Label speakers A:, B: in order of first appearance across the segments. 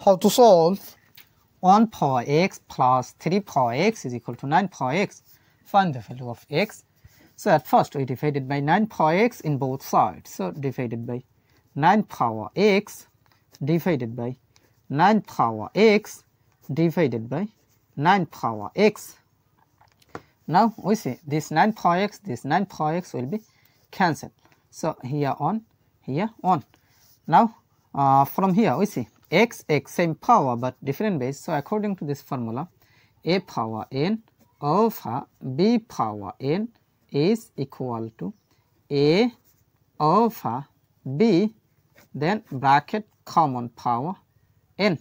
A: how to solve 1 power x plus 3 power x is equal to 9 power x. Find the value of x. So at first we divided by 9 power x in both sides. So divided by 9 power x divided by 9 power x divided by 9 power x. Now we see this 9 power x will be cancelled. So here on, here on. Now from here we see x same power but different base. So according to this formula, a power n over b power n is equal to a over b, then bracket common power n.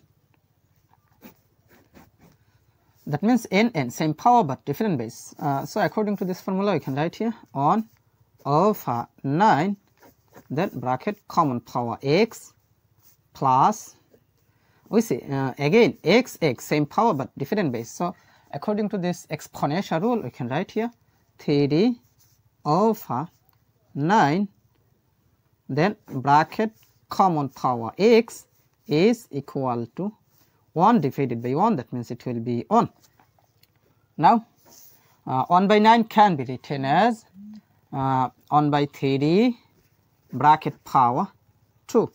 A: That means n same power but different base. So according to this formula you can write here on over 9, then bracket common power x plus, we see again x same power but different base. So according to this exponential rule we can write here 3 over 9, then bracket common power x is equal to 1 divided by 1, that means it will be 1. Now 1 by 9 can be written as 1 by 3 bracket power 2.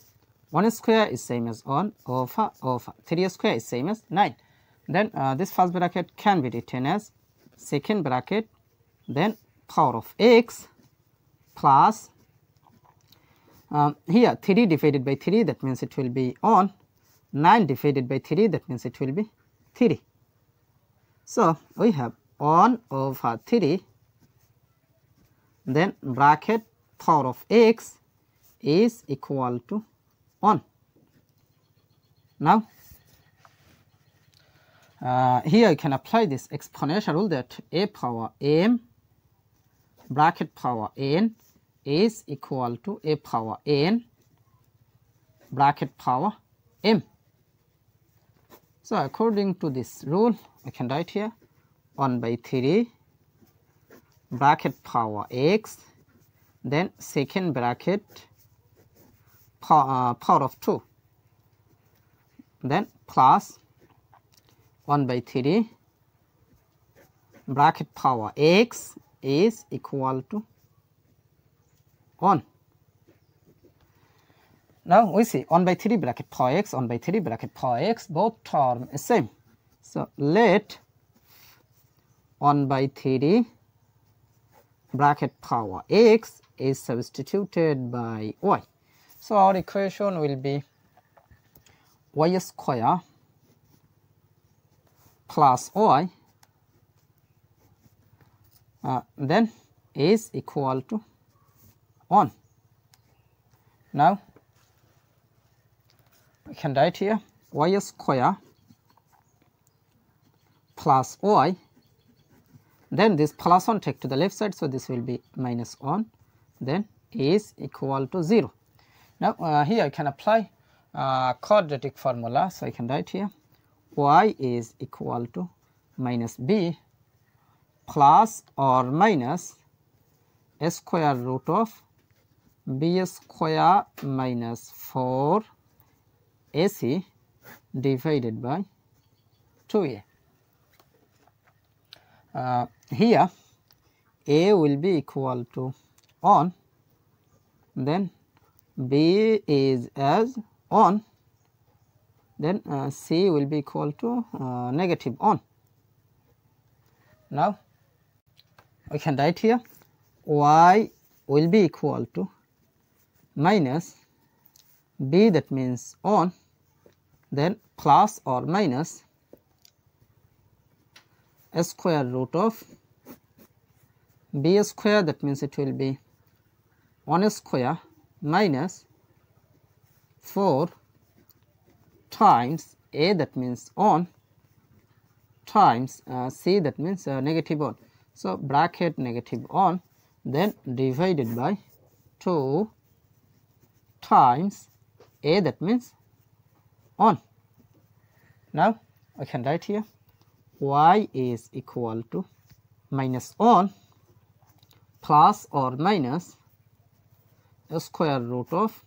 A: 1 square is same as 1 over 3 square is same as 9. Then this first bracket can be written as second bracket, then power of x plus here 3 divided by 3, that means it will be 1. 9 divided by 3, that means it will be 3. So we have 1 over 3, then bracket power of x is equal to 1. Now here you can apply this exponential rule that a power m bracket power n is equal to a power n bracket power m. So according to this rule I can write here 1 by 3 bracket power x, then second bracket power of 2, then plus 1 by 3 bracket power x is equal to 1. Now we see 1 by 3 bracket power x, 1 by 3 bracket power x, both term is same. So let 1 by 3 bracket power x is substituted by y. So our equation will be y square plus y then is equal to 1. Now we can write here y square plus y, then this plus 1 take to the left side, so this will be minus 1, then is equal to 0. Now here I can apply quadratic formula, so I can write here y is equal to minus b plus or minus a square root of b square minus 4 ac divided by 2a. Here a will be equal to 1, then b is as 1, then c will be equal to negative 1. Now we can write here y will be equal to minus b, that means 1, then plus or minus a square root of b square, that means it will be 1 square minus 4 times a, that means 1, times c, that means negative 1. So bracket negative 1, then divided by 2 times a, that means 1. Now I can write here y is equal to minus 1 plus or minus a square root of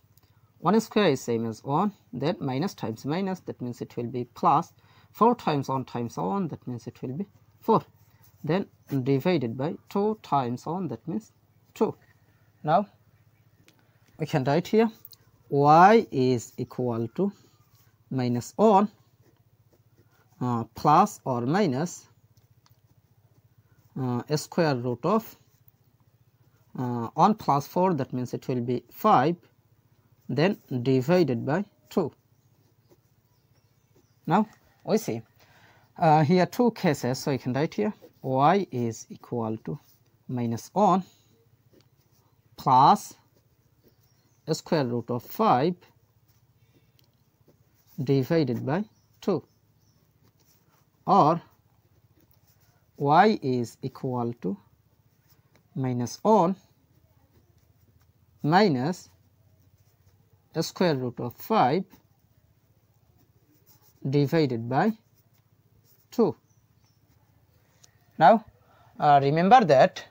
A: 1 square is same as 1, then minus times minus, that means it will be plus. 4 times 1 times 1, that means it will be 4. Then divided by 2 times 1, that means 2. Now we can write here y is equal to minus 1 plus or minus square root of 1 plus 4, that means it will be 5, then divided by 2. Now we see here two cases, so you can write here y is equal to minus 1 plus square root of 5 divided by 2, or y is equal to minus 1 minus square root of 5 divided by 2. Now remember that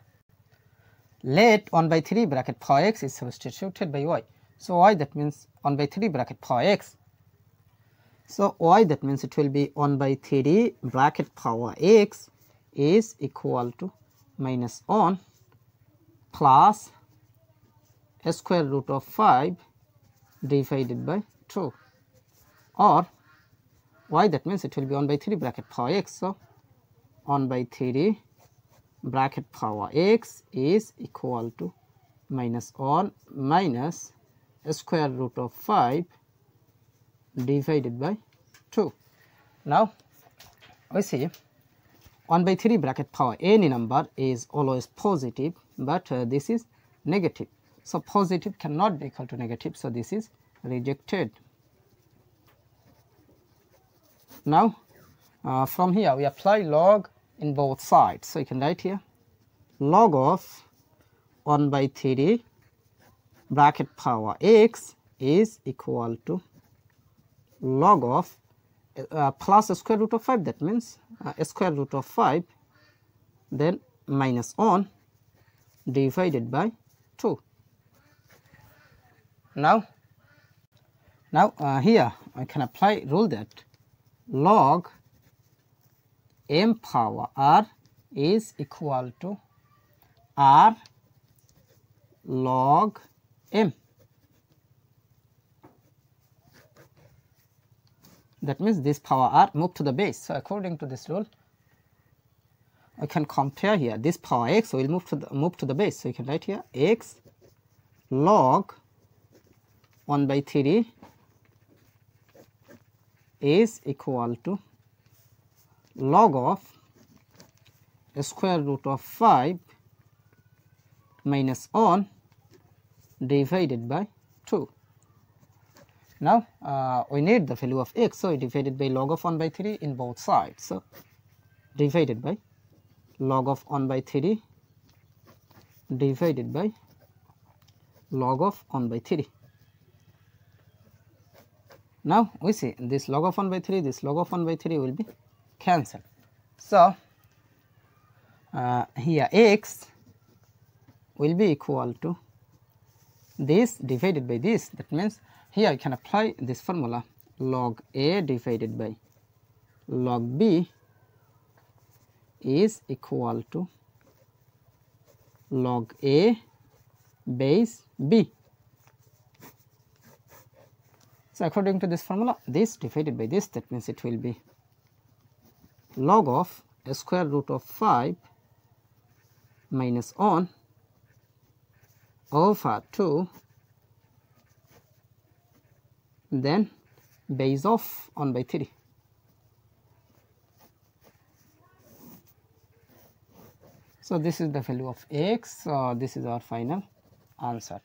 A: let 1 by 3 bracket power x is substituted by y. So y, that means 1 by 3 bracket power x. So y, that means it will be 1 by 3 bracket power x is equal to minus 1 plus square root of 5 divided by 2, or y, that means it will be 1 by 3 bracket power x. So 1 by 3 bracket power x is equal to minus 1 minus square root of 5 divided by 2. Now we see 1 by 3 bracket power any number is always positive, but this is negative. So positive cannot be equal to negative, so this is rejected. Now from here we apply log in both sides. So you can write here log of 1 by 3 bracket power x is equal to log of plus square root of 5, that means square root of 5, then minus 1 divided by 2. Now here I can apply rule that log m power r is equal to r log m. That means this power r moved to the base. So according to this rule, I can compare here. This power x will move to the base. So you can write here x log 1 by 3 is equal to log of square root of 5 minus 1 divided by 2. Now we need the value of x, so we divided by log of 1 by 3 in both sides. So divided by log of 1 by 3 divided by log of 1 by 3. Now we see this log of 1 by 3, this log of 1 by 3 will be cancelled. So here x will be equal to this divided by this. That means here I can apply this formula log a divided by log b is equal to log a base b. So according to this formula, this divided by this, that means it will be log of square root of 5 minus 1 over 2, then base of 1 by 3. So this is the value of x. So this is our final answer.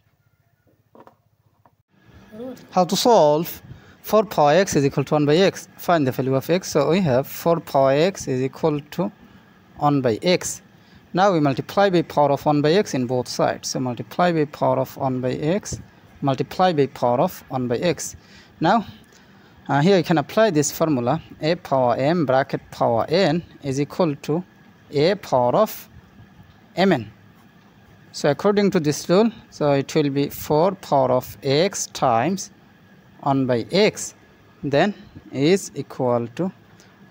A: How to solve 4 power x is equal to 1 by x? Find the value of x. So we have 4 power x is equal to 1 by x. Now we multiply by power of 1 by x in both sides. So multiply by power of 1 by x, multiply by power of 1 by x. Now here you can apply this formula a power m bracket power n is equal to a power of mn. So according to this rule, so it will be 4 power of x times 1 by x then is equal to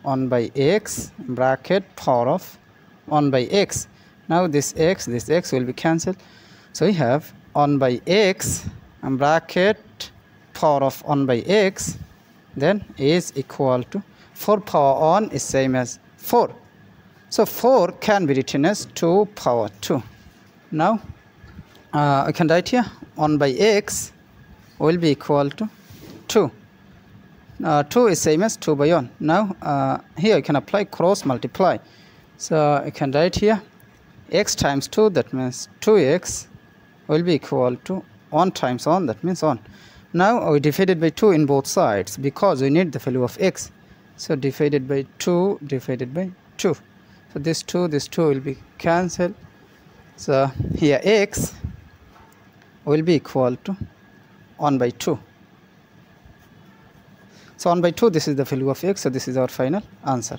A: 1 by x bracket power of 1 by x. Now this x will be cancelled. So we have 1 by x bracket power of 1 by x then is equal to 4 power 1 is same as 4. So 4 can be written as 2 power 2. Now I can write here 1 by x will be equal to 2. 2 is same as 2 by 1. Now here I can apply cross multiply. So I can write here x times 2, that means 2x will be equal to 1 times 1, that means 1. Now we divided by 2 in both sides because we need the value of x. So divided by 2 divided by 2. So this 2 will be cancelled. So here x will be equal to 1 by 2. So 1 by 2, this is the value of x. So this is our final answer.